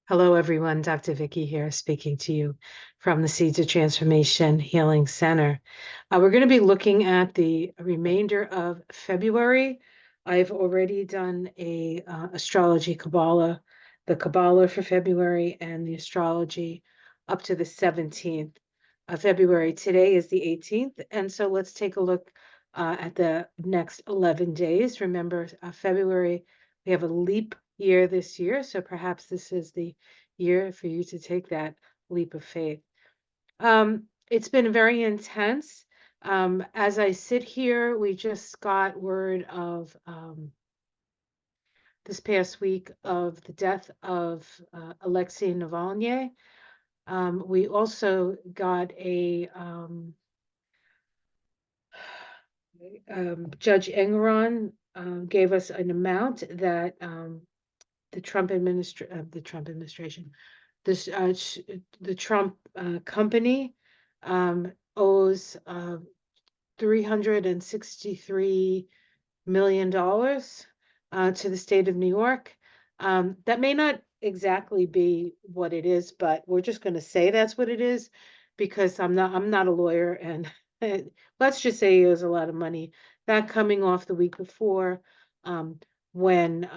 Hello, everyone. Dr. Vicky here, speaking to you from the Seeds of Transformation Healing Center. We're going to be looking at the remainder of February. I've already done a astrology Kabbalah, the Kabbalah for February, and the astrology up to the 17th of February. Today is the 18th, and so let's take a look at the next 11 days. Remember, February, we have a leap year this year, so perhaps this is the year for you to take that leap of faith. It's been very intense. As I sit here, we just got word of this past week of the death of Alexei Navalny. We also got a Judge Engeron gave us an amount that the Trump administration, this the Trump company owes $363 million to the state of New York. That may not exactly be what it is, but we're just going to say that's what it is because I'm not a lawyer, and let's just say he owes a lot of money. That coming off the week before, when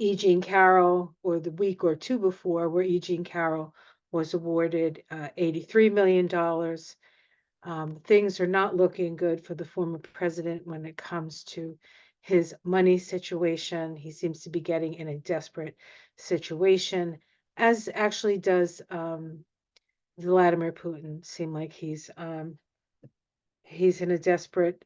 E. Jean Carroll, or the week or two before, where E. Jean Carroll was awarded $83 million. Things are not looking good for the former president when it comes to his money situation. He seems to be getting in a desperate situation, as actually does Vladimir Putin. Seem like he's in a desperate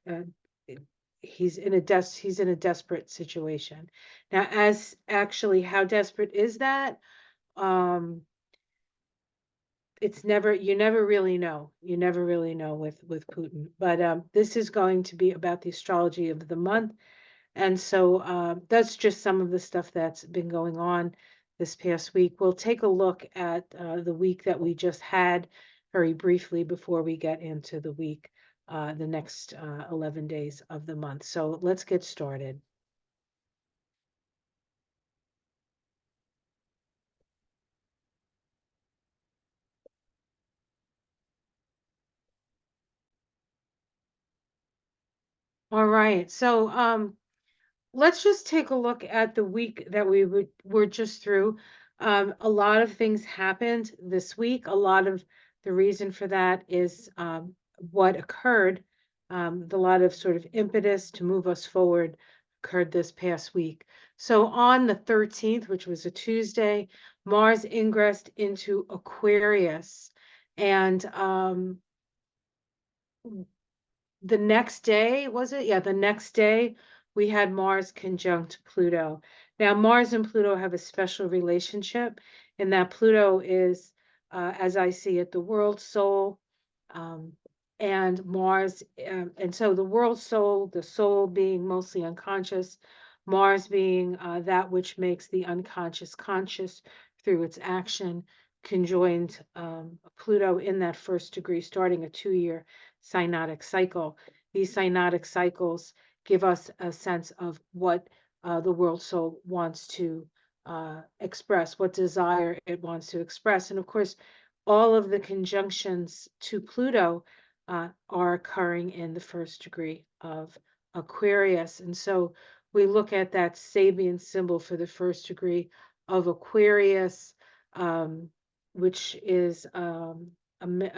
he's in a desperate situation. Now, as actually how desperate is that? It's never, you never really know. You never really know with Putin. But this is going to be about the astrology of the month. And so that's just some of the stuff that's been going on this past week. We'll take a look at the week that we just had very briefly before we get into the week, the next 11 days of the month. So let's get started. All right. So let's just take a look at the week that were just through. A lot of things happened this week. A lot of the reason for that is what occurred. The lot of sort of impetus to move us forward occurred this past week. So on the 13th, which was a Tuesday, Mars ingressed into Aquarius, and the next day, was it? Yeah, the next day we had Mars conjunct Pluto. Now, Mars and Pluto have a special relationship in that Pluto is, as I see it, the world soul, and Mars, and so the world soul, the soul being mostly unconscious, Mars being that which makes the unconscious conscious through its action, conjoined Pluto in that first degree, starting a 2-year synodic cycle. These synodic cycles give us a sense of what the world soul wants to express, what desire it wants to express. And of course, all of the conjunctions to Pluto are occurring in the first degree of Aquarius. And so we look at that Sabian symbol for the first degree of Aquarius, which is a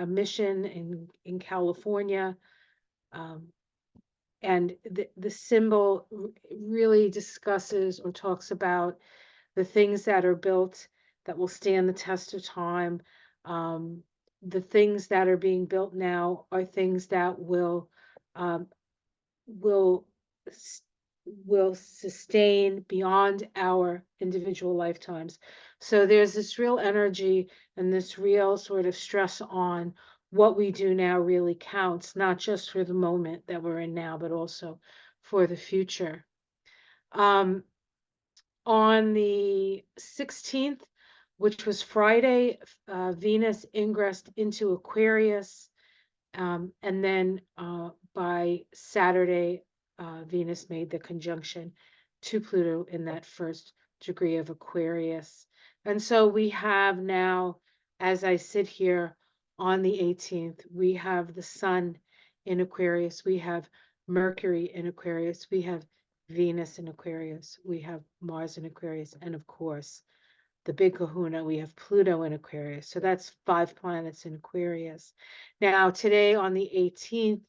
mission in California. And the symbol really discusses or talks about the things that are built that will stand the test of time. The things that are being built now are things that um, will will sustain beyond our individual lifetimes. So there's this real energy and this real sort of stress on what we do now really counts, not just for the moment that we're in now, but also for the future. Um, on the 16th, which was Friday, Venus ingressed into Aquarius. And then by Saturday, Venus made the conjunction to Pluto in that first degree of Aquarius. And so we have now, as I sit here on the 18th, we have the sun in Aquarius, we have Mercury in Aquarius, we have Venus in Aquarius, we have Mars in Aquarius, and of course, the big kahuna, we have Pluto in Aquarius. So that's 5 planets in Aquarius. Now, today on the 18th,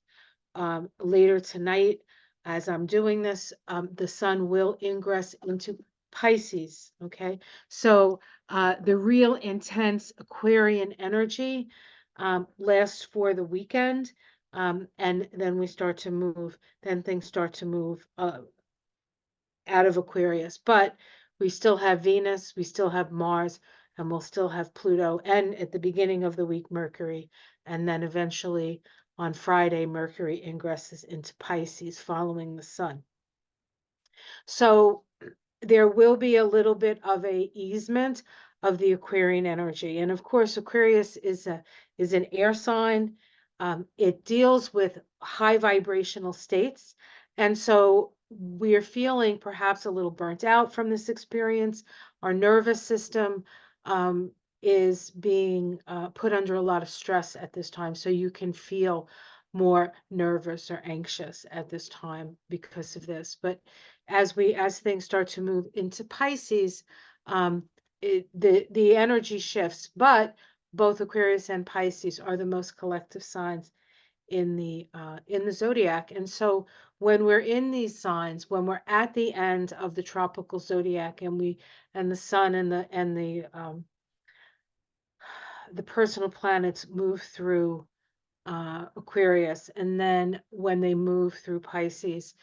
later tonight, as I'm doing this, the sun will ingress into Pisces. Okay. So the real intense Aquarian energy lasts for the weekend. And then we start to move, then things start to move out of Aquarius, but we still have Venus, we still have Mars, and we'll still have Pluto, and at the beginning of the week, Mercury, and then eventually on Friday, Mercury ingresses into Pisces following the sun. So there will be a little bit of a easement of the Aquarian energy. And of course, Aquarius is an air sign. It deals with high vibrational states. And so we're feeling perhaps a little burnt out from this experience. Our nervous system is being put under a lot of stress at this time. So you can feel more nervous or anxious at this time because of this. But as things start to move into Pisces, the energy shifts. But both Aquarius and Pisces are the most collective signs in the zodiac. And so when we're in these signs, when we're at the end of the tropical zodiac, and the sun and the personal planets move through Aquarius, and then when they move through Pisces,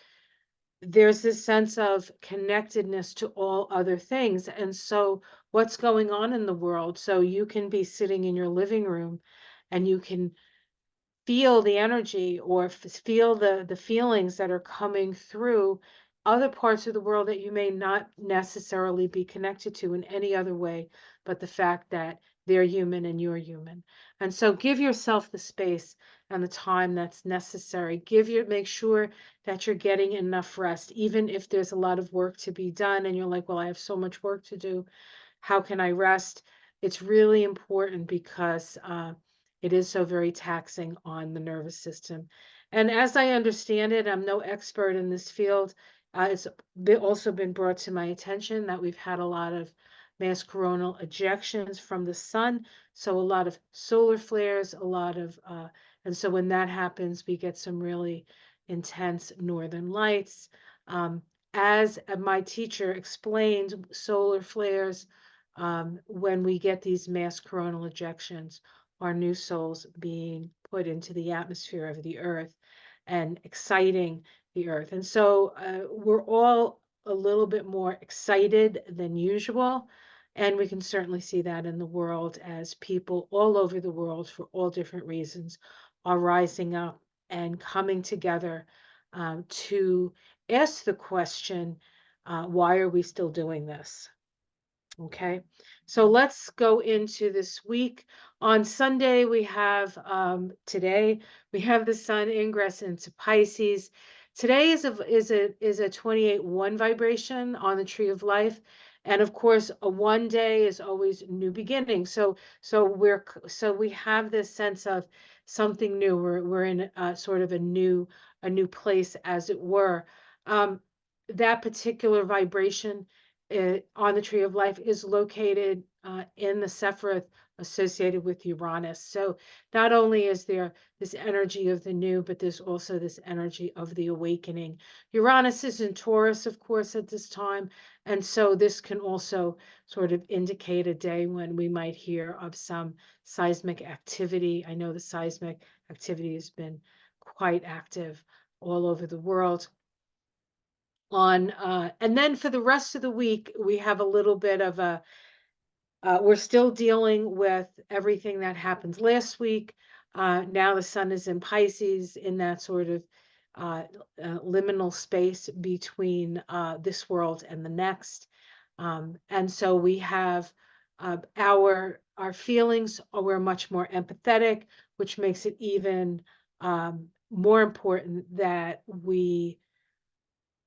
there's this sense of connectedness to all other things. And so what's going on in the world? So you can be sitting in your living room and you can feel the energy or feel the feelings that are coming through other parts of the world that you may not necessarily be connected to in any other way, but the fact that they're human and you're human. And so give yourself the space and the time that's necessary. Make sure that you're getting enough rest, even if there's a lot of work to be done and you're like, well, I have so much work to do. How can I rest? It's really important because it is so very taxing on the nervous system. And as I understand it, I'm no expert in this field. It's also been brought to my attention that we've had a lot of mass coronal ejections from the sun. So a lot of solar flares, and so when that happens, we get some really intense northern lights. As my teacher explained, solar flares, when we get these mass coronal ejections, our new souls being put into the atmosphere of the earth and exciting the earth. And so we're all a little bit more excited than usual. And we can certainly see that in the world as people all over the world, for all different reasons, are rising up and coming together to ask the question, why are we still doing this? Okay, so let's go into this week. On Sunday, we have today we have the sun ingress into Pisces. Today is a 28-1 vibration on the tree of life, and of course, a 1 day is always new beginning. So we have this sense of something new. We're in sort of a new place, as it were. That particular vibration on the tree of life is located in the Sephiroth associated with Uranus. So not only is there this energy of the new, but there's also this energy of the awakening. Uranus is in Taurus, of course, at this time. And so this can also sort of indicate a day when we might hear of some seismic activity. I know the seismic activity has been quite active all over the world. And then for the rest of the week, we have a little bit of we're still dealing with everything that happened last week. Now the sun is in Pisces, in that sort of liminal space between this world and the next. And so we have our feelings we're much more empathetic, which makes it even more important that we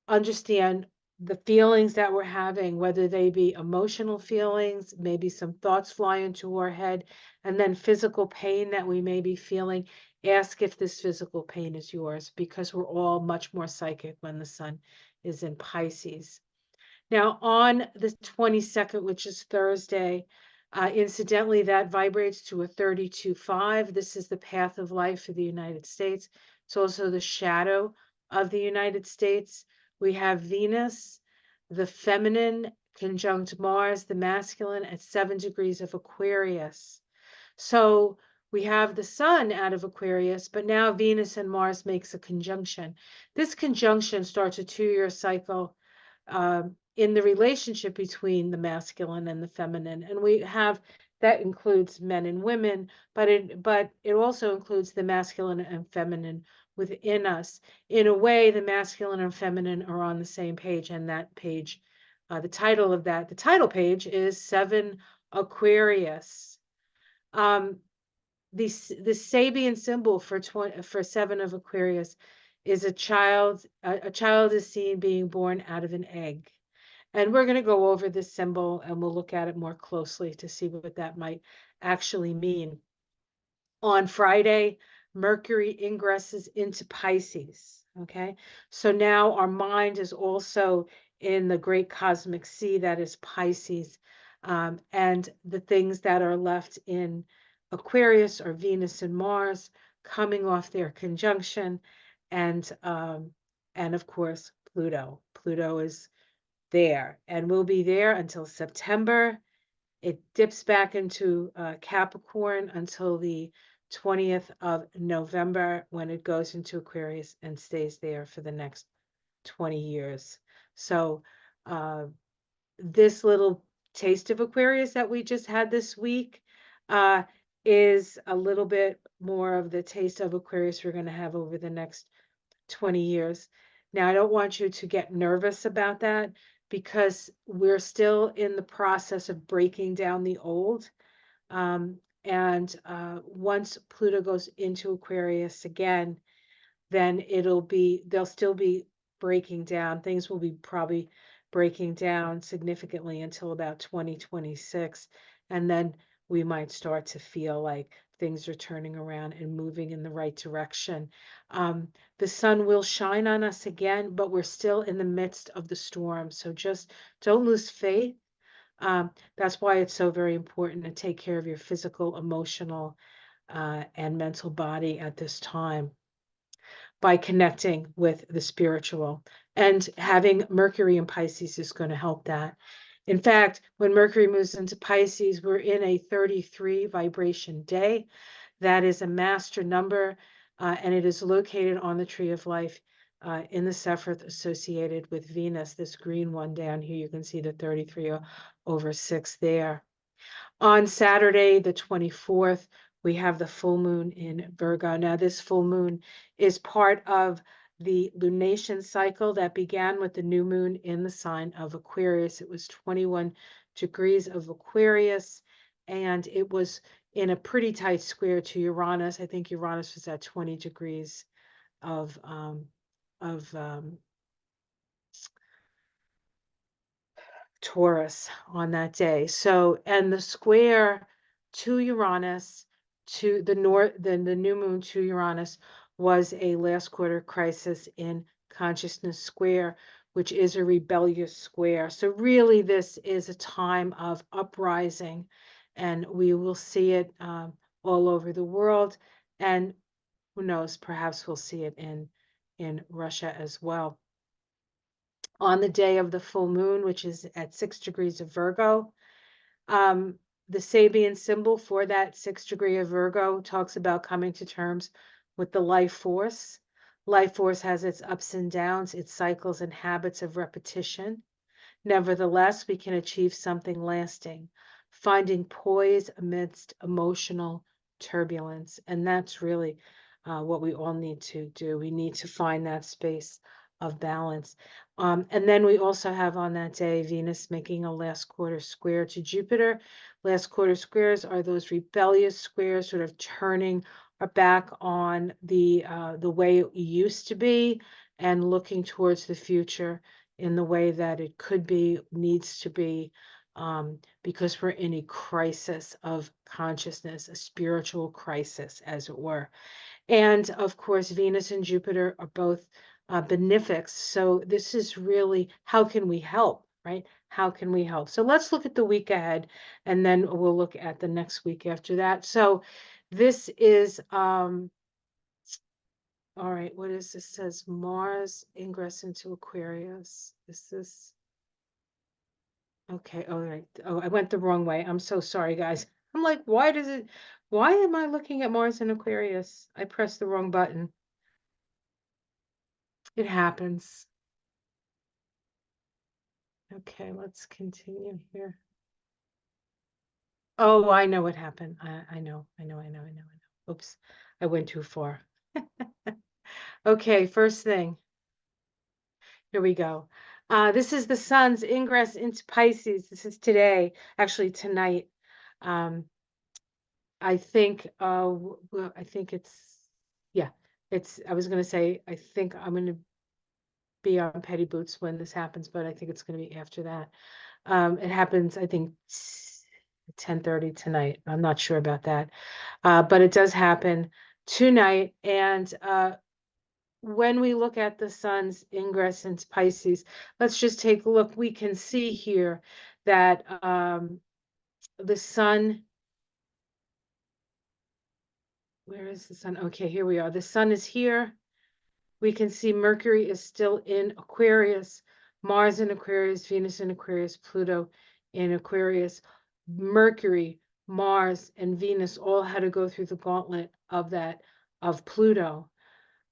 understand the feelings that we're having, whether they be emotional feelings, maybe some thoughts fly into our head, and then physical pain that we may be feeling. Ask if this physical pain is yours, because we're all much more psychic when the sun is in Pisces. Now, on the 22nd, which is Thursday, incidentally, that vibrates to a 32.5. This is the path of life for the United States. It's also the shadow of the United States. We have Venus, the feminine, conjunct Mars, the masculine, at 7 degrees of Aquarius. So we have the sun out of Aquarius, but now Venus and Mars makes a conjunction. This conjunction starts a 2-year cycle in the relationship between the masculine and the feminine. And we have that includes men and women, but it also includes the masculine and feminine within us. In a way, the masculine and feminine are on the same page, and that page, the title page is 7 Aquarius. The Sabian symbol for 7 of Aquarius is a child. A child is seen being born out of an egg. And we're going to go over this symbol and we'll look at it more closely to see what that might actually mean. On Friday, Mercury ingresses into Pisces. Okay, so now our mind is also in the great cosmic sea that is Pisces. And the things that are left in Aquarius are Venus and Mars coming off their conjunction, and of course Pluto. Pluto is there and will be there until September. It dips back into Capricorn until the 20th of November, when it goes into Aquarius and stays there for the next 20 years. So this little taste of Aquarius that we just had this week is a little bit more of the taste of Aquarius we're going to have over the next 20 years. Now, I don't want you to get nervous about that, because we're still in the process of breaking down the old. And once Pluto goes into Aquarius again, then they'll still be breaking down. Things will be probably breaking down significantly until about 2026. And then we might start to feel like things are turning around and moving in the right direction. The sun will shine on us again, but we're still in the midst of the storm. So just don't lose faith. That's why it's so very important to take care of your physical, emotional, and mental body at this time, by connecting with the spiritual. And having Mercury in Pisces is going to help that. In fact, when Mercury moves into Pisces, we're in a 33 vibration day. That is a master number, and it is located on the tree of life in the Sephiroth associated with Venus, this green one down here. You can see the 33/6 there. On Saturday, the 24th, we have the full moon in Virgo. Now, this full moon is part of the lunation cycle that began with the new moon in the sign of Aquarius. It was 21 degrees of Aquarius, and it was in a pretty tight square to Uranus. I think Uranus was at 20 degrees of Taurus on that day. So, and the square to Uranus, to the north, then the new moon to Uranus, was a last quarter crisis in consciousness square, which is a rebellious square. So really, this is a time of uprising, and we will see it all over the world. And who knows, perhaps we'll see it in Russia as well. On the day of the full moon, which is at 6 degrees of Virgo, the Sabian symbol for that 6 degree of Virgo talks about coming to terms with the life force. Life force has its ups and downs, its cycles and habits of repetition. Nevertheless, we can achieve something lasting, finding poise amidst emotional turbulence. And that's really what we all need to do. We need to find that space of balance. And then we also have on that day Venus making a last quarter square to Jupiter. Last quarter squares are those rebellious squares, sort of turning our back on the way it used to be and looking towards the future. in the way that it could be, needs to be, because we're in a crisis of consciousness, a spiritual crisis, as it were. And of course, Venus and Jupiter are both benefics. So this is really, how can we help, right? How can we help? So let's look at the week ahead, and then we'll look at the next week after that. So this is, all right, what is this? Says Mars ingress into Aquarius. Is this, okay, all right. Oh, I went the wrong way. I'm so sorry, guys. I'm like, why am I looking at Mars in Aquarius? I pressed the wrong button. It happens. Okay, let's continue here. Oh, I know what happened. I know. Oops, I went too far. Okay, first thing. Here we go. This is the sun's ingress into Pisces. This is today, actually tonight. Um, I think, well, I think yeah, I was going to say, I think I'm going to be on Petty Boots when this happens, but I think it's going to be after that. It happens, I think, 10:30 tonight. I'm not sure about that. But it does happen tonight. And when we look at the sun's ingress into Pisces, let's just take a look. We can see here that the sun, where is the sun? Okay, here we are. The sun is here. We can see Mercury is still in Aquarius, Mars in Aquarius, Venus in Aquarius, Pluto in Aquarius. Mercury, Mars, and Venus all had to go through the gauntlet of Pluto.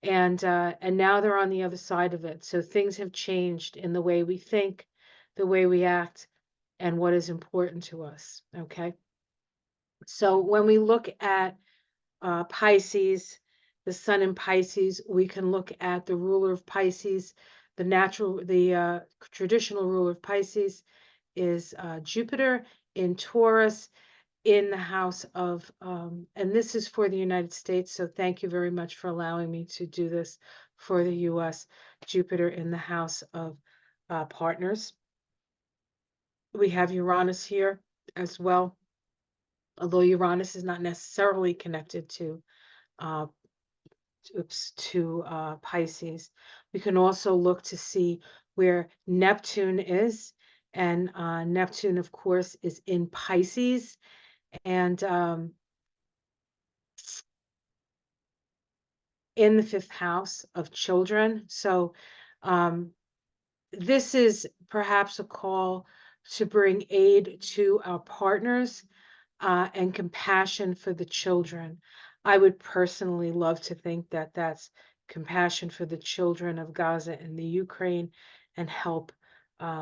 And now they're on the other side of it. So things have changed in the way we think, the way we act, and what is important to us. Okay. So when we look at Pisces, the sun in Pisces, we can look at the ruler of Pisces, the traditional ruler of Pisces is Jupiter in Taurus in the house of, and this is for the United States, so thank you very much for allowing me to do this for the US, Jupiter in the house of partners. We have Uranus here as well, although Uranus is not necessarily connected to uh, Pisces. We can also look to see where Neptune is, and Neptune, of course, is in Pisces, and in the fifth house of children. So this is perhaps a call to bring aid to our partners and compassion for the children. I would personally love to think that that's compassion for the children of Gaza and the Ukraine, and help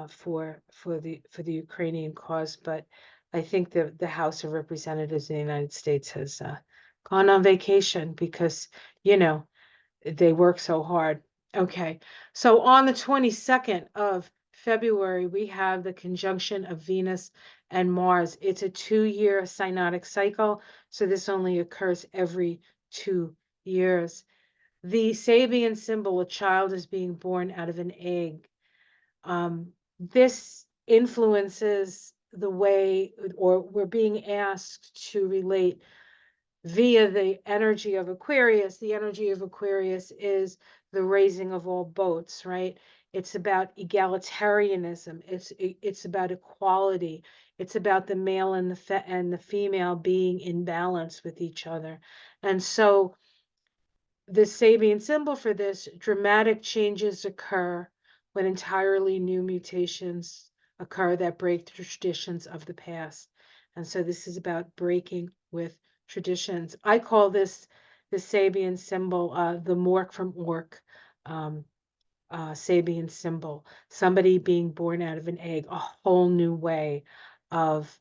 for the Ukrainian cause. But I think the House of Representatives in the United States has gone on vacation because, you know, they work so hard. Okay, so on the 22nd of February, we have the conjunction of Venus and Mars. It's a 2-year synodic cycle, so this only occurs every 2 years. The Sabian symbol, a child is being born out of an egg. This influences the way, or we're being asked to relate via the energy of Aquarius. The energy of Aquarius is the raising of all boats, right? It's about egalitarianism. It's about equality. It's about the male and the female being in balance with each other. And so the Sabian symbol for this, dramatic changes occur when entirely new mutations occur that break the traditions of the past. And so this is about breaking with traditions. I call this the Sabian symbol, the Mork from Ork Sabian symbol, somebody being born out of an egg, a whole new way of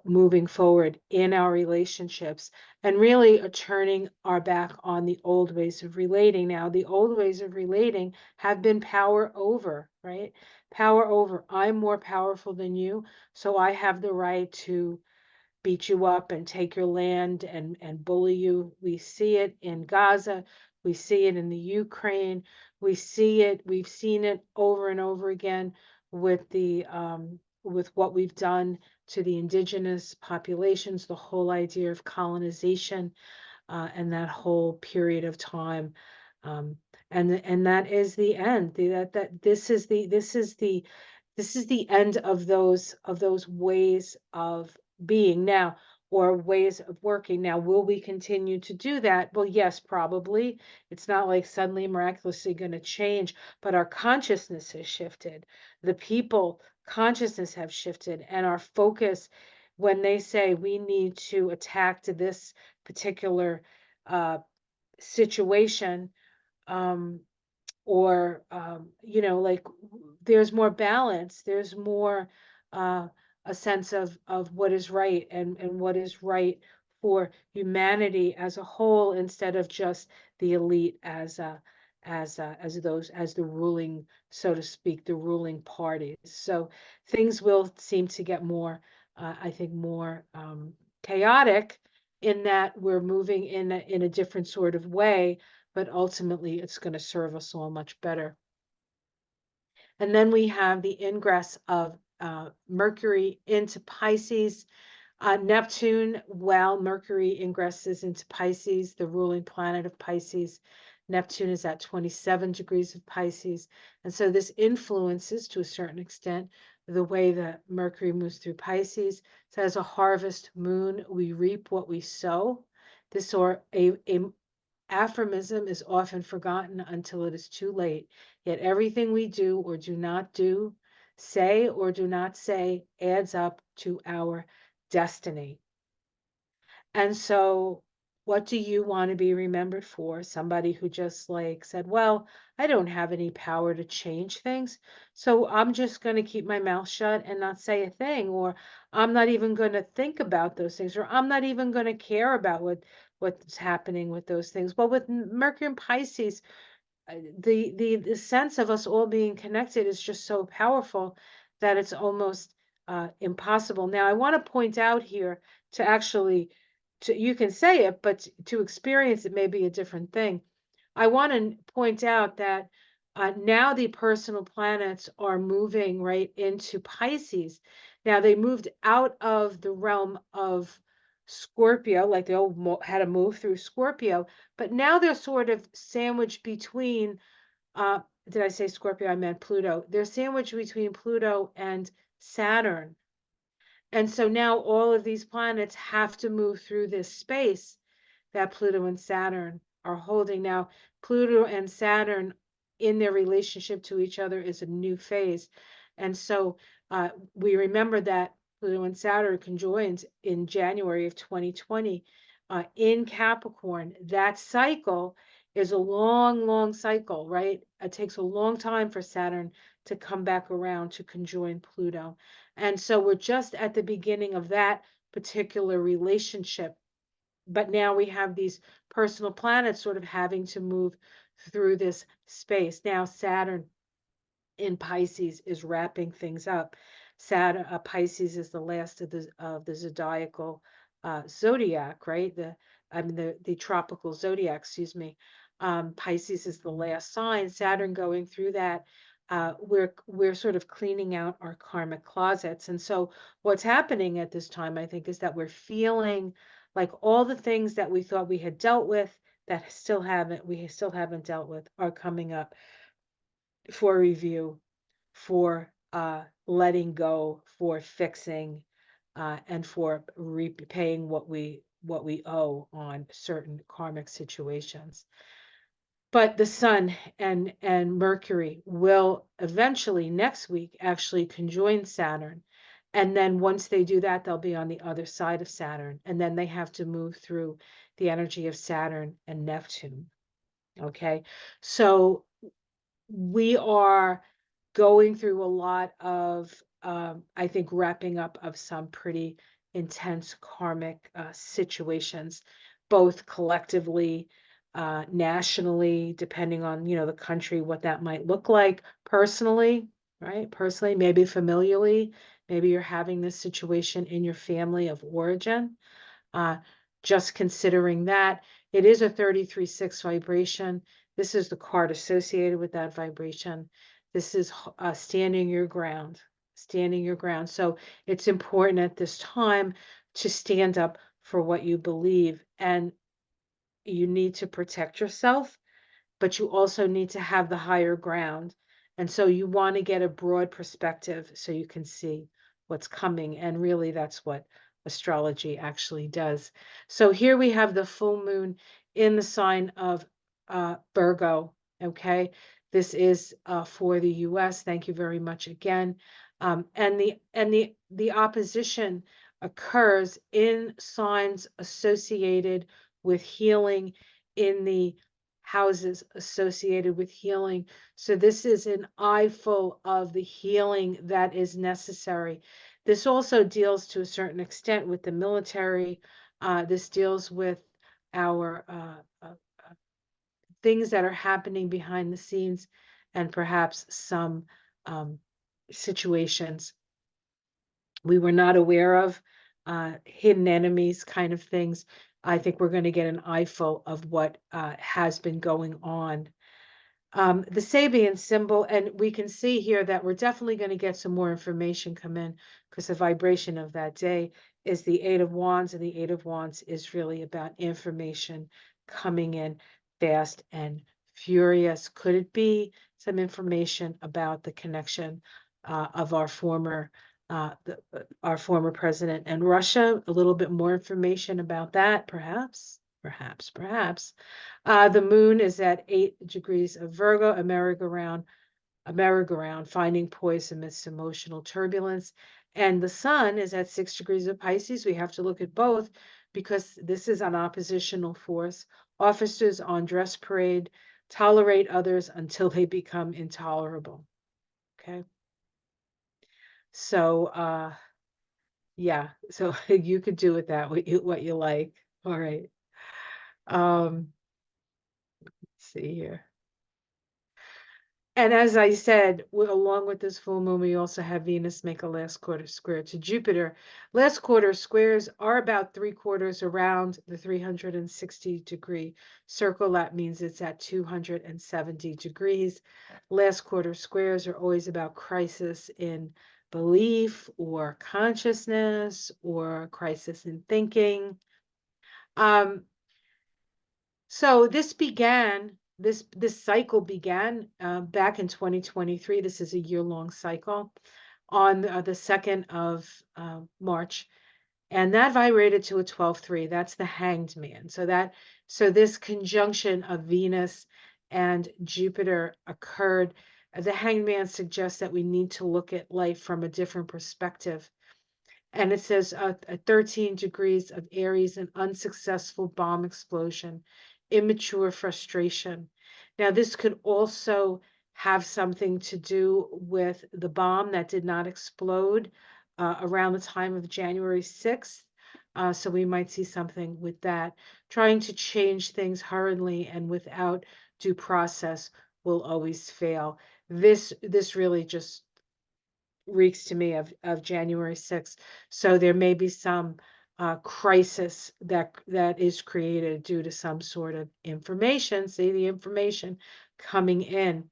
moving forward in our relationships, and really turning our back on the old ways of relating. Now, the old ways of relating have been power over, right? Power over. I'm more powerful than you, so I have the right to beat you up and take your land and bully you. We see it in Gaza. We see it in the Ukraine. We see it, we've seen it over and over again with with what we've done to the indigenous populations, the whole idea of colonization, and that whole period of time. Um, and that is the end. That this is the end of those ways of being now, or ways of working. Now, will we continue to do that? Well, yes, probably. It's not like suddenly miraculously going to change, but our consciousness has shifted. The people consciousness have shifted, and our focus, when they say we need to attack to this particular uh, situation, um, or like, there's more balance, there's more uh, a sense of what is right, and what is right for humanity as a whole, instead of just the elite as the ruling, so to speak, the ruling parties. So things will seem to get more, I think, more chaotic, in that we're moving in a different sort of way, but ultimately it's going to serve us all much better. And then we have the ingress of Mercury into Pisces. Neptune, while Mercury ingresses into Pisces, the ruling planet of Pisces, Neptune is at 27 degrees of Pisces. And so this influences, to a certain extent, the way that Mercury moves through Pisces. So as a harvest moon, we reap what we sow. This, or a aphorism, is often forgotten until it is too late. Yet everything we do or do not do, say or do not say, adds up to our destiny. And so, what do you want to be remembered for? Somebody who just like said, well, I don't have any power to change things, so I'm just going to keep my mouth shut and not say a thing, or I'm not even going to think about those things, or I'm not even going to care about what's happening with those things. Well, with Mercury and Pisces, the sense of us all being connected is just so powerful that it's almost impossible. Now, I want to point out here, to actually, you can say it, but to experience it may be a different thing. I want to point out that now the personal planets are moving right into Pisces. Now, they moved out of the realm of Scorpio, like they all had to move through Scorpio, but now they're sort of sandwiched between, uh, did I say Scorpio? I meant Pluto. They're sandwiched between Pluto and Saturn. And so now all of these planets have to move through this space that Pluto and Saturn are holding. Now, Pluto and Saturn, in their relationship to each other, is a new phase. And so we remember that Pluto and Saturn conjoined in January of 2020 in Capricorn. That cycle is a long, long cycle, right? It takes a long time for Saturn to come back around to conjoin Pluto. And so we're just at the beginning of that particular relationship. But now we have these personal planets sort of having to move through this space. Now, Saturn in Pisces is wrapping things up. Saturn, Pisces is the last of the zodiacal zodiac, right? The tropical zodiac, excuse me. Pisces is the last sign. Saturn going through that. We're sort of cleaning out our karmic closets. And so what's happening at this time, I think, is that we're feeling like all the things that we thought we had dealt with, that we still haven't dealt with, are coming up for review, for letting go, for fixing, and for repaying what we owe on certain karmic situations. But the Sun and Mercury will eventually next week actually conjoin Saturn. And then once they do that, they'll be on the other side of Saturn. And then they have to move through the energy of Saturn and Neptune. Okay. So we are going through a lot of, I think, wrapping up of some pretty intense karmic situations, both collectively, nationally, depending on, the country, what that might look like, personally, right? Personally, maybe familially, maybe you're having this situation in your family of origin. Uh, just considering that it is a 33.6 vibration. This is the card associated with that vibration. This is standing your ground, standing your ground. So it's important at this time to stand up for what you believe, and you need to protect yourself, but you also need to have the higher ground. And so you want to get a broad perspective so you can see what's coming. And really, that's what astrology actually does. So here we have the full moon in the sign of Virgo. Okay. This is for the US. Thank you very much again. And the opposition occurs in signs associated with healing in the houses associated with healing. So this is an eyeful of the healing that is necessary. This also deals to a certain extent with the military. This deals with our things that are happening behind the scenes, and perhaps some situations we were not aware of, hidden enemies kind of things. I think we're going to get an eyeful of what has been going on. The Sabian symbol, and we can see here that we're definitely going to get some more information come in, because the vibration of that day is the Eight of Wands, and the Eight of Wands is really about information coming in fast and furious. Could it be some information about the connection of our former president and Russia? A little bit more information about that, perhaps, perhaps. The moon is at 8 degrees of Virgo, a merry-go-round, finding poise amidst emotional turbulence. And the sun is at 6 degrees of Pisces. We have to look at both because this is an oppositional force. Officers on dress parade tolerate others until they become intolerable. Okay. So, yeah, so you could do with that what you like. All right. Let's see here. And as I said, along with this full moon, we also have Venus make a last quarter square to Jupiter. Last quarter squares are about 3/4 around the 360-degree circle. That means it's at 270 degrees. Last quarter squares are always about crisis in belief or consciousness or crisis in thinking. So this cycle began back in 2023. This is a year-long cycle on the 2nd of March, and that vibrated to a 12-3. That's the Hanged Man. So this conjunction of Venus and Jupiter occurred. The Hanged Man suggests that we need to look at life from a different perspective. And it says 13 degrees of Aries, an unsuccessful bomb explosion, immature frustration. Now, this could also have something to do with the bomb that did not explode around the time of January 6th. So we might see something with that. Trying to change things hurriedly and without due process will always fail. This really just reeks to me of January 6th. So there may be some crisis that is created due to some sort of information, say the information coming in.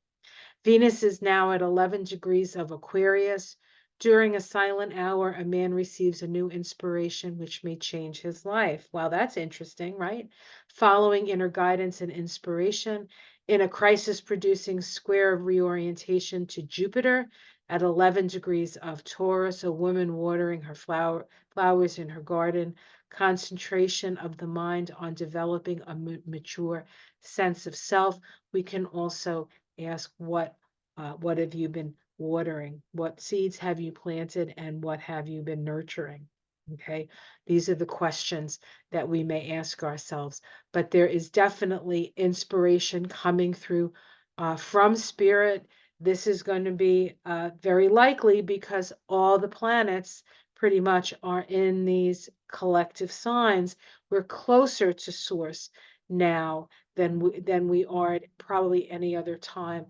Venus is now at 11 degrees of Aquarius. During a silent hour, a man receives a new inspiration which may change his life. Wow, that's interesting, right? Following inner guidance and inspiration in a crisis-producing square of reorientation to Jupiter at 11 degrees of Taurus, a woman watering her flowers in her garden, concentration of the mind on developing a mature sense of self. We can also ask what have you been watering? What seeds have you planted, and what have you been nurturing? Okay, these are the questions that we may ask ourselves. But there is definitely inspiration coming through from spirit. This is going to be very likely because all the planets pretty much are in these collective signs. We're closer to source now than we are at probably any other time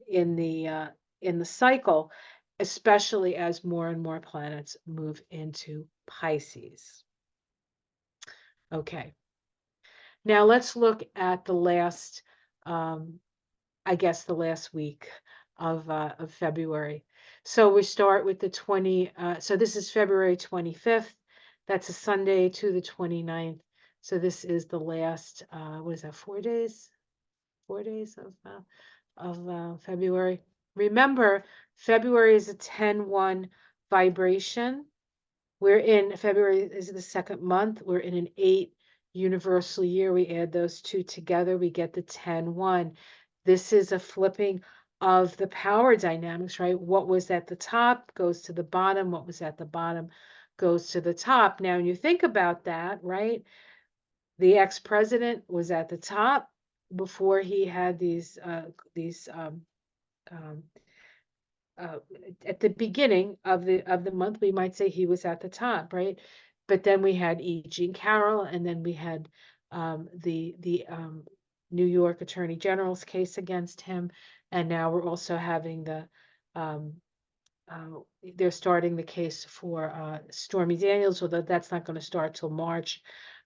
in the cycle, especially as more and more planets move into Pisces. Okay. Now let's look at the last I guess the last week of February. So we start with the 20, so this is February 25th. That's a Sunday to the 29th. So this is the last, what is that, 4 days? 4 days of February. Remember, February is a 10-1 vibration. We're in February is the second month. We're in an 8 universal year. We add those two together, we get the 10-1. This is a flipping of the power dynamics, right? What was at the top goes to the bottom. What was at the bottom goes to the top. Now, when you think about that, right? The ex-president was at the top before he had these um, uh, at the beginning of the month, we might say he was at the top, right? But then we had E. Jean Carroll, and then we had the New York Attorney General's case against him, and now we're also having um, uh, they're starting the case for Stormy Daniels, although that's not going to start till March.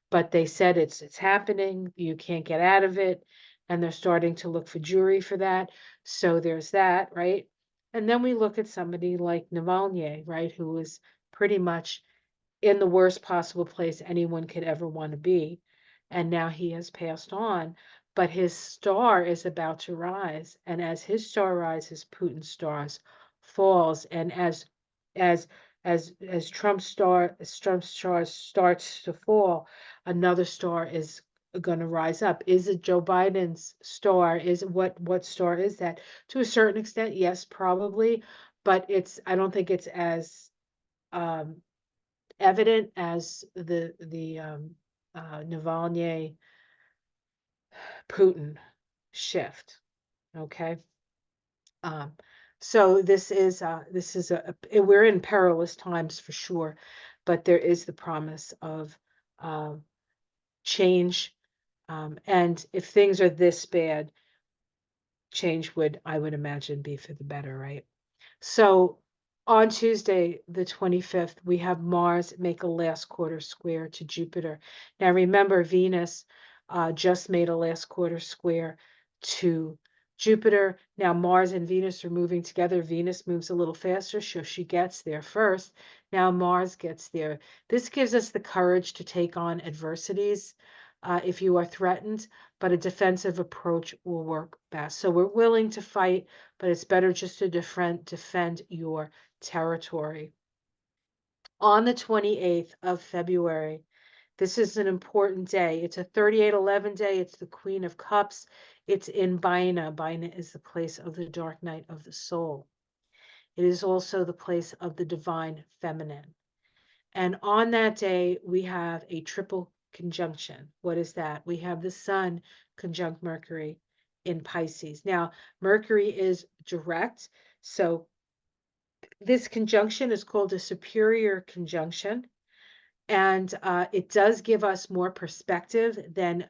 But they said it's happening. You can't get out of it, and they're starting to look for jury for that. So there's that, right? And then we look at somebody like Navalny, right, who was pretty much in the worst possible place anyone could ever want to be. And now he has passed on, but his star is about to rise. And as his star rises, Putin's stars falls. And as as Trump's star starts to fall, another star is going to rise up. Is it Joe Biden's star? Is what star is that? To a certain extent, yes, probably, but I don't think it's as um evident as the Navalny Putin shift. Okay. Um, so this is we're in perilous times for sure, but there is the promise of um, change. And if things are this bad, change would, I would imagine, be for the better, right? So on Tuesday, the 25th, we have Mars make a last quarter square to Jupiter. Now remember, Venus just made a last quarter square to Jupiter. Now Mars and Venus are moving together. Venus moves a little faster, so she gets there first. Now Mars gets there. This gives us the courage to take on adversities if you are threatened, but a defensive approach will work best. So we're willing to fight, but it's better just to defend your territory. On the 28th of February, this is an important day. It's a 3811 day. It's the Queen of Cups. It's in Bina. Bina is the place of the dark night of the soul. It is also the place of the divine feminine. And on that day, we have a triple conjunction. What is that? We have the Sun conjunct Mercury in Pisces. Now, Mercury is direct, so this conjunction is called a superior conjunction, and it does give us more perspective than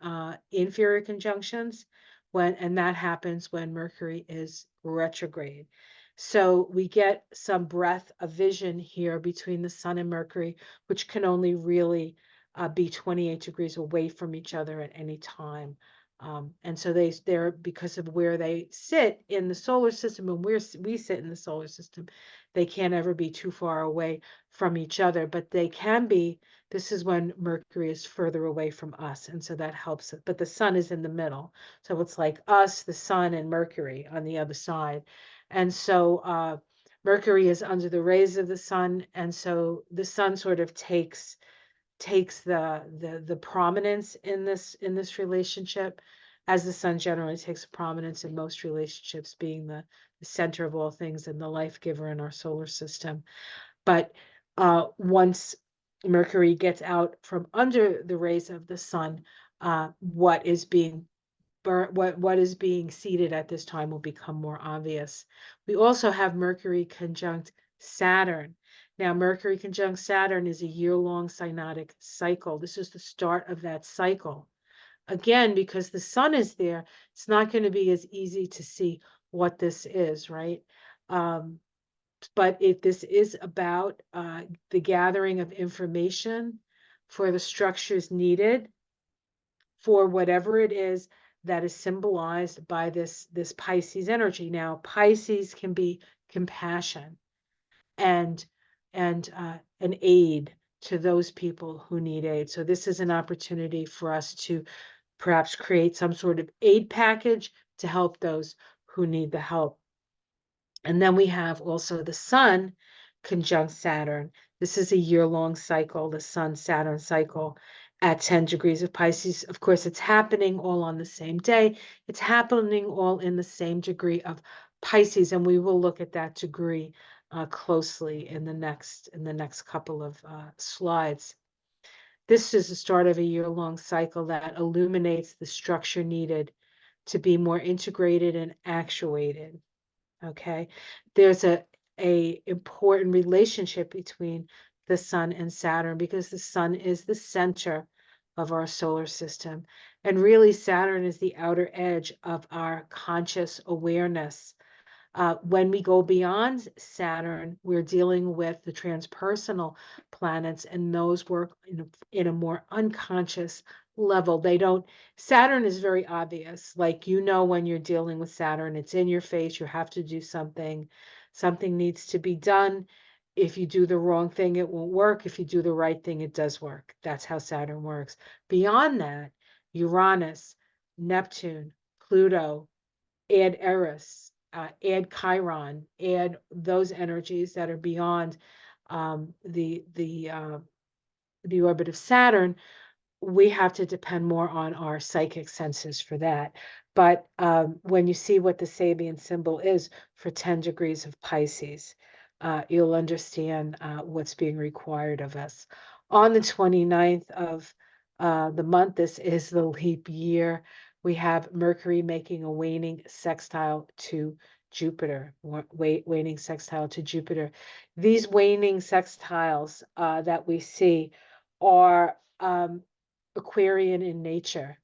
inferior conjunctions and that happens when Mercury is retrograde. So we get some breadth of vision here between the Sun and Mercury, which can only really be 28 degrees away from each other at any time. And so they're because of where they sit in the solar system and where we sit in the solar system, they can't ever be too far away from each other, but they can be. This is when Mercury is further away from us, and so that helps it. But the Sun is in the middle, so it's like us, the Sun, and Mercury on the other side. And so Mercury is under the rays of the Sun, and so the Sun sort of takes the prominence in this relationship, as the Sun generally takes prominence in most relationships, being the center of all things and the life giver in our solar system. But once Mercury gets out from under the rays of the Sun, what is being what is being seeded at this time will become more obvious. We also have Mercury conjunct Saturn. Now, Mercury conjunct Saturn is a year-long synodic cycle. This is the start of that cycle. Again, because the Sun is there, it's not going to be as easy to see what this is, right? But if this is about the gathering of information for the structures needed for whatever it is that is symbolized by this Pisces energy. Now, Pisces can be compassion and an aid to those people who need aid. So this is an opportunity for us to perhaps create some sort of aid package to help those who need the help. And then we have also the sun conjunct Saturn. This is a year-long cycle, the sun-Saturn cycle at 10 degrees of Pisces. Of course, it's happening all on the same day. It's happening all in the same degree of Pisces, and we will look at that degree closely in the next couple of slides. This is the start of a year-long cycle that illuminates the structure needed to be more integrated and actuated. Okay, there's a important relationship between the sun and Saturn because the sun is the center of our solar system, and really Saturn is the outer edge of our conscious awareness. When we go beyond Saturn, we're dealing with the transpersonal planets, and those work in a more unconscious level. They don't, Saturn is very obvious. Like, when you're dealing with Saturn, it's in your face. You have to do something. Something needs to be done. If you do the wrong thing, it won't work. If you do the right thing, it does work. That's how Saturn works. Beyond that, Uranus, Neptune, Pluto, add Eris, add Chiron, add those energies that are beyond the orbit of Saturn. We have to depend more on our psychic senses for that. But when you see what the Sabian symbol is for 10 degrees of Pisces, you'll understand what's being required of us. On the 29th of the month, this is the leap year. We have Mercury making a waning sextile to Jupiter, waning sextile to Jupiter. These waning sextiles that we see are Aquarian in nature.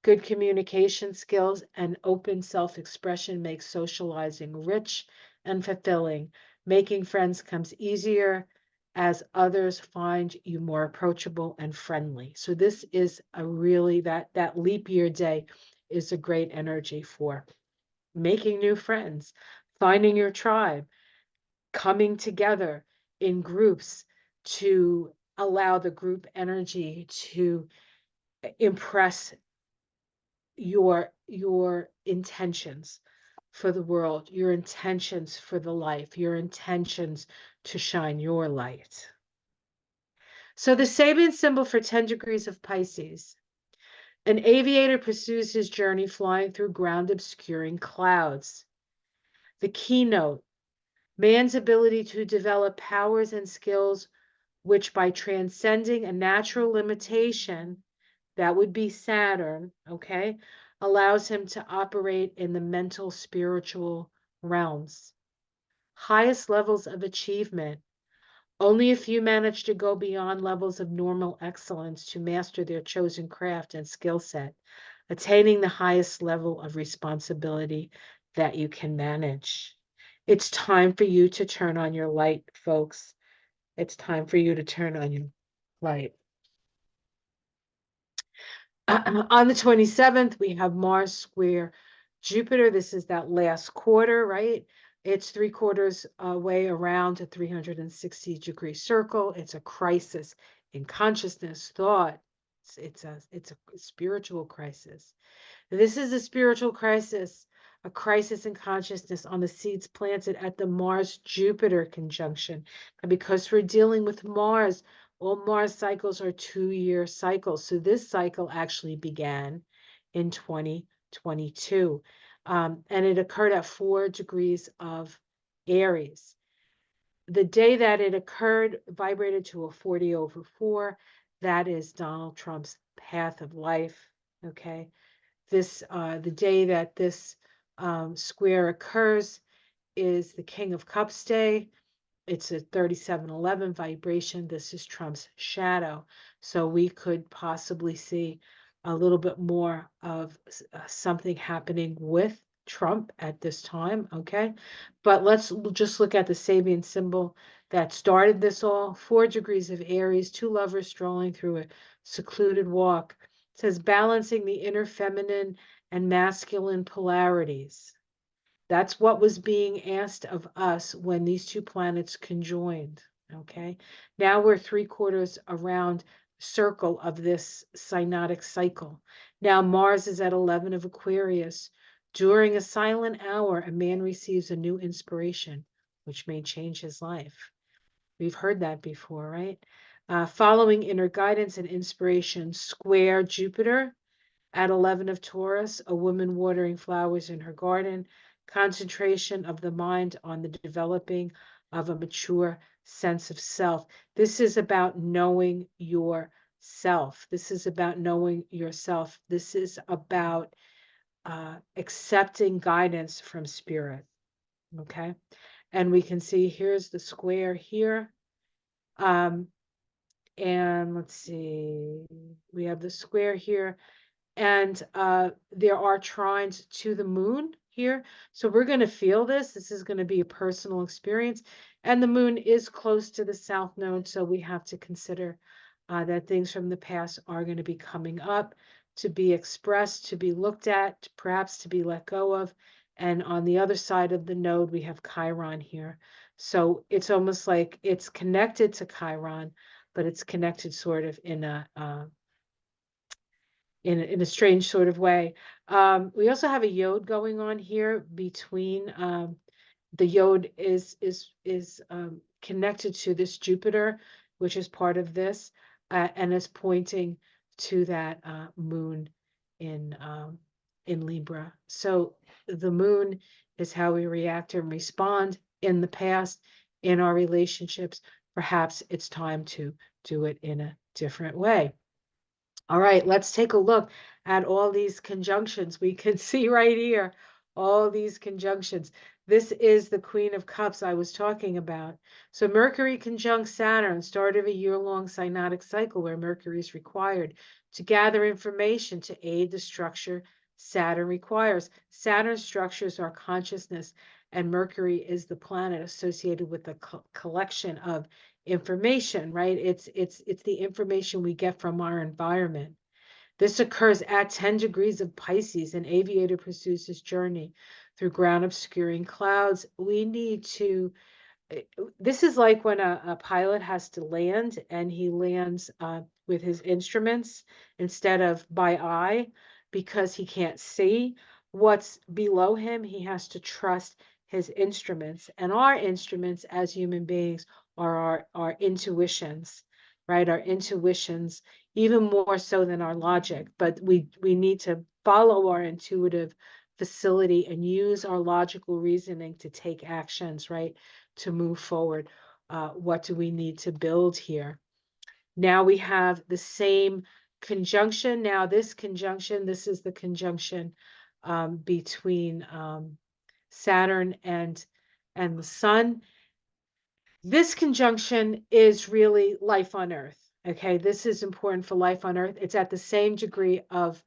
Good communication skills and open self-expression make socializing rich and fulfilling. Making friends comes easier as others find you more approachable and friendly. So this is a really, that leap year day is a great energy for making new friends, finding your tribe, coming together in groups to allow the group energy to impress your intentions for the world, your intentions for the life, your intentions to shine your light. So the Sabian symbol for 10 degrees of Pisces. An aviator pursues his journey flying through ground obscuring clouds. The keynote, man's ability to develop powers and skills which by transcending a natural limitation, that would be Saturn, okay, allows him to operate in the mental, spiritual realms. Highest levels of achievement. Only a few manage to go beyond levels of normal excellence to master their chosen craft and skill set, attaining the highest level of responsibility that you can manage. It's time for you to turn on your light, folks. It's time for you to turn on your light. On the 27th, we have Mars square Jupiter. This is that last quarter, right? It's 3/4 way around a 360-degree circle. It's a crisis in consciousness, thought. It's a spiritual crisis. This is a spiritual crisis, a crisis in consciousness on the seeds planted at the Mars-Jupiter conjunction. And because we're dealing with Mars, all Mars cycles are 2-year cycles. So this cycle actually began in 2022. And it occurred at 4 degrees of Aries. The day that it occurred vibrated to a 40/4. That is Donald Trump's path of life. Okay. The day that this square occurs is the King of Cups day. It's a 3711 vibration. This is Trump's shadow. So we could possibly see a little bit more of something happening with Trump at this time, okay? But we'll just look at the Sabian symbol that started this all. 4 degrees of Aries, 2 lovers strolling through a secluded walk. It says balancing the inner feminine and masculine polarities. That's what was being asked of us when these two planets conjoined. Okay. Now we're 3/4 around circle of this synodic cycle. Now Mars is at 11 of Aquarius. During a silent hour, a man receives a new inspiration, which may change his life. We've heard that before, right? Following inner guidance and inspiration, square Jupiter at 11 of Taurus, a woman watering flowers in her garden, concentration of the mind on the developing of a mature sense of self. This is about knowing yourself. This is about knowing yourself. This is about accepting guidance from spirit. Okay. And we can see here's the square here. And let's see, we have the square here. And there are trines to the moon here. So we're going to feel this. This is going to be a personal experience. And the moon is close to the south node. So we have to consider that things from the past are going to be coming up, to be expressed, to be looked at, perhaps to be let go of. And on the other side of the node, we have Chiron here. So it's almost like it's connected to Chiron, but it's connected sort of in a in a strange sort of way. We also have a yod going on here between the yod is connected to this Jupiter, which is part of this, and is pointing to that moon in Libra. So the moon is how we react and respond in the past in our relationships. Perhaps it's time to do it in a different way. All right, let's take a look at all these conjunctions. We can see right here, all these conjunctions. This is the Queen of Cups I was talking about. So Mercury conjunct Saturn, start of a year-long synodic cycle where Mercury is required to gather information to aid the structure Saturn requires. Saturn structures our consciousness, and Mercury is the planet associated with the collection of information, right? It's the information we get from our environment. This occurs at 10 degrees of Pisces. An aviator pursues his journey through ground obscuring clouds. We need to, this is like when a pilot has to land and he lands with his instruments instead of by eye because he can't see what's below him. He has to trust his instruments. And our instruments as human beings are our intuitions, right? Our intuitions, even more so than our logic. But we need to follow our intuitive facility and use our logical reasoning to take actions, right? To move forward. What do we need to build here? Now we have the same conjunction. Now this conjunction, this is the conjunction between Saturn and the Sun. This conjunction is really life on Earth. Okay, this is important for life on Earth. It's at the same degree of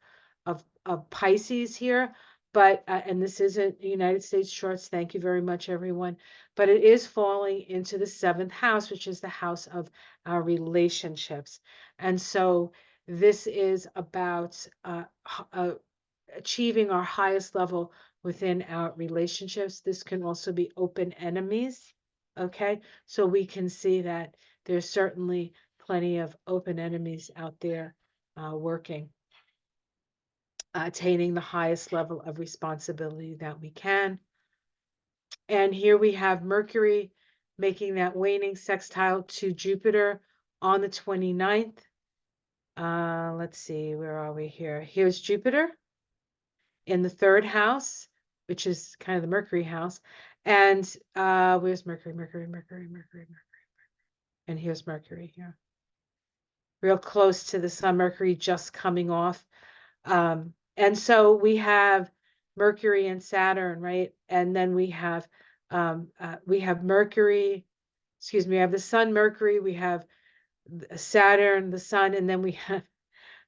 Pisces here, but and this isn't United States charts. Thank you very much, everyone. But it is falling into the 7th house, which is the house of our relationships, and so this is about achieving our highest level within our relationships. This can also be open enemies. Okay, so we can see that there's certainly plenty of open enemies out there working, attaining the highest level of responsibility that we can. And here we have Mercury making that waning sextile to Jupiter on the 29th. Let's see, where are we here? Here's Jupiter in the 3rd house, which is kind of the Mercury house. And where's Mercury? And here's Mercury here. Real close to the Sun, Mercury just coming off. And so we have Mercury and Saturn, right? And then we have Mercury, excuse me, we have the Sun, Mercury, we have Saturn, the Sun, and then we have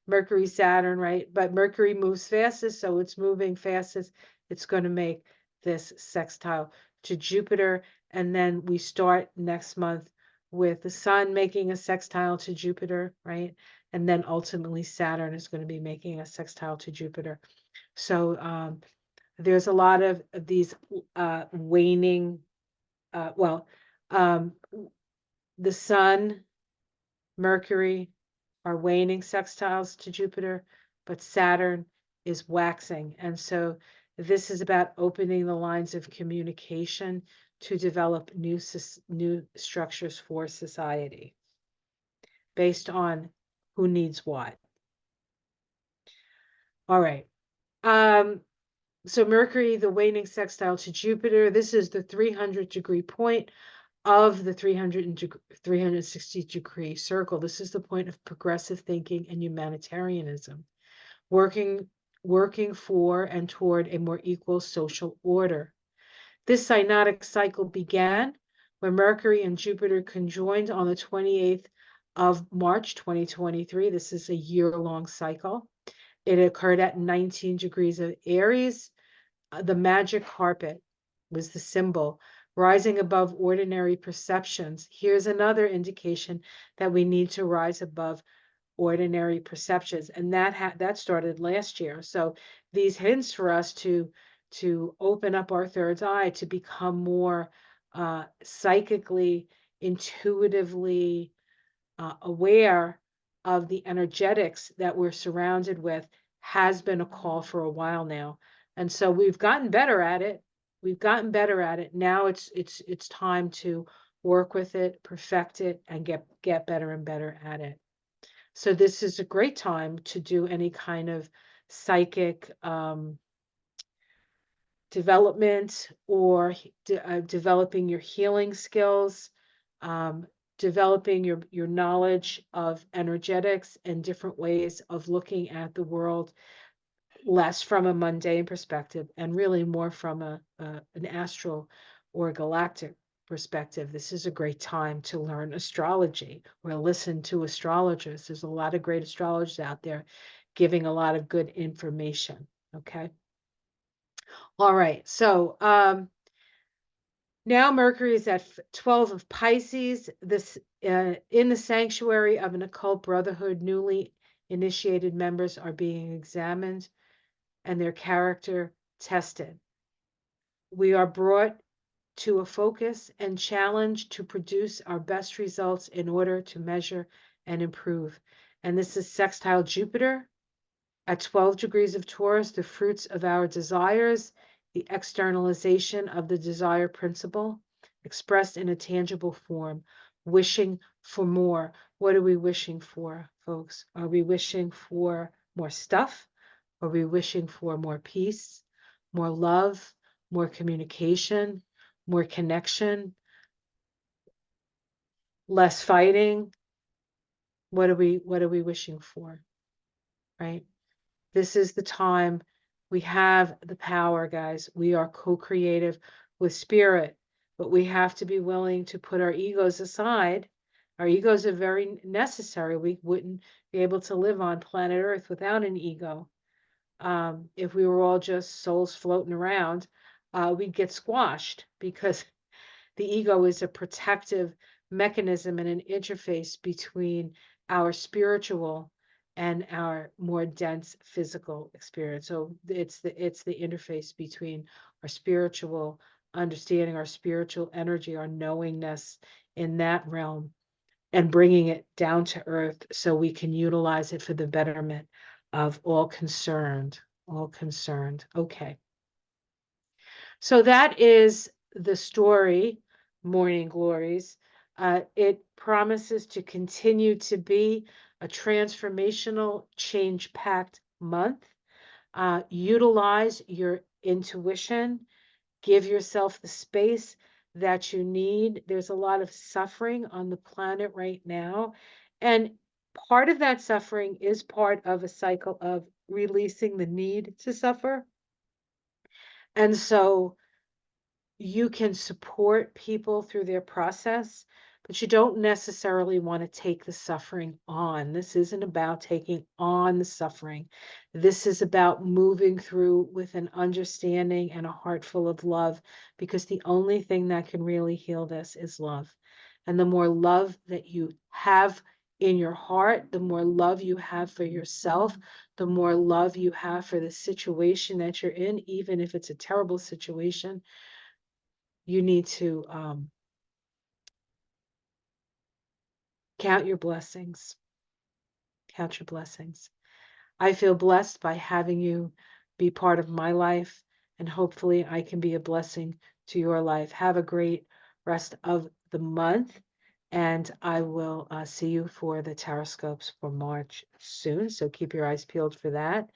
Mercury, Saturn, right? But Mercury moves fastest, so it's moving fastest. It's going to make this sextile to Jupiter. And then we start next month with the Sun making a sextile to Jupiter, right? And then ultimately Saturn is going to be making a sextile to Jupiter. So there's a lot of these waning, um, the sun, Mercury are waning sextiles to Jupiter, but Saturn is waxing. And so this is about opening the lines of communication to develop new structures for society based on who needs what. All right. So Mercury, the waning sextile to Jupiter, this is the 300-degree point of the 360-degree circle. This is the point of progressive thinking and humanitarianism, working for and toward a more equal social order. This synodic cycle began when Mercury and Jupiter conjoined on the 28th of March 2023. This is a year-long cycle. It occurred at 19 degrees of Aries. The magic carpet was the symbol, rising above ordinary perceptions. Here's another indication that we need to rise above ordinary perceptions, and that started last year. So these hints for us to open up our third eye, to become more psychically, intuitively aware of the energetics that we're surrounded with, has been a call for a while now. And so we've gotten better at it. We've gotten better at it. Now it's time to work with it, perfect it, and get better and better at it. So this is a great time to do any kind of psychic development, or developing your healing skills, developing your knowledge of energetics and different ways of looking at the world, less from a mundane perspective and really more from an astral or galactic perspective. This is a great time to learn astrology or listen to astrologers. There's a lot of great astrologers out there giving a lot of good information. Okay. All right. So now Mercury is at 12 of Pisces. This in the sanctuary of an occult brotherhood, newly initiated members are being examined and their character tested. We are brought to a focus and challenge to produce our best results in order to measure and improve. And this is sextile Jupiter at 12 degrees of Taurus, the fruits of our desires, the externalization of the desire principle expressed in a tangible form, wishing for more. What are we wishing for, folks? Are we wishing for more stuff? Are we wishing for more peace, more love, more communication, more connection, less fighting? What are we wishing for? Right? This is the time. We have the power, guys. We are co-creative with spirit, but we have to be willing to put our egos aside. Our egos are very necessary. We wouldn't be able to live on planet Earth without an ego. If we were all just souls floating around, we'd get squashed, because the ego is a protective mechanism and an interface between our spiritual and our more dense physical experience. So it's the interface between our spiritual understanding, our spiritual energy, our knowingness in that realm, and bringing it down to earth so we can utilize it for the betterment of all concerned. All concerned. Okay. So that is the story, Morning Glories. It promises to continue to be a transformational, change-packed month. Utilize your intuition. Give yourself the space that you need. There's a lot of suffering on the planet right now. And part of that suffering is part of a cycle of releasing the need to suffer. And so you can support people through their process, but you don't necessarily want to take the suffering on. This isn't about taking on the suffering. This is about moving through with an understanding and a heart full of love, because the only thing that can really heal this is love. And the more love that you have in your heart, the more love you have for yourself, the more love you have for the situation that you're in, even if it's a terrible situation, you need to count your blessings. Count your blessings. I feel blessed by having you be part of my life, and hopefully I can be a blessing to your life. Have a great rest of the month, and I will see you for the Taroscopes for March soon. So keep your eyes peeled for that.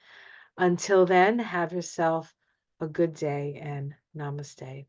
Until then, have yourself a good day and namaste.